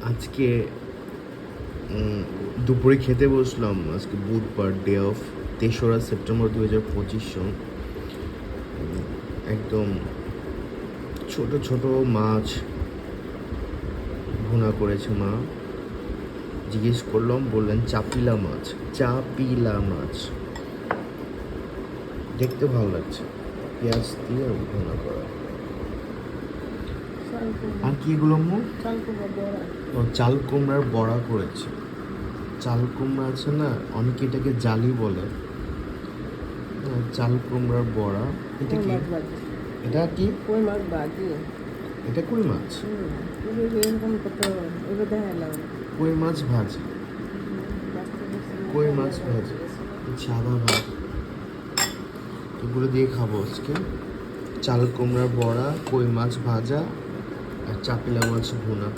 আজকে দুপুরে খেতে বসলাম। আজকে বুধবার, ডে অফ 3রা সেপ্টেম্বর 2025 সন। একদম ছোট ছোট মাছ ভুনা করেছে মা। জিজ্ঞেস করলাম, বললেন চাপিলা মাছ। চাপিলা মাছ দেখতে ভালো লাগছে, পেঁয়াজ দিয়ে ভুনা করা। আর কি এগুলো মো? ও, চাল কুমড়ার বড়া করেছে। চাল কুমড়া আছে না, অনেকে এটাকে জালি বলে। চাল কুমড়ার বড়া। এটা কি? এটা কি? কই মাছ ভাজি। এটা কই মাছ? এরকম কত এবার দেখালাম। কই মাছ ভাজি। কই মাছ ভাজি, সাদা ভাত, এগুলো দিয়ে খাবো আজকে। চাল কুমড়ার বড়া, কই মাছ ভাজা আর চাপিলা মাছ ভুনা।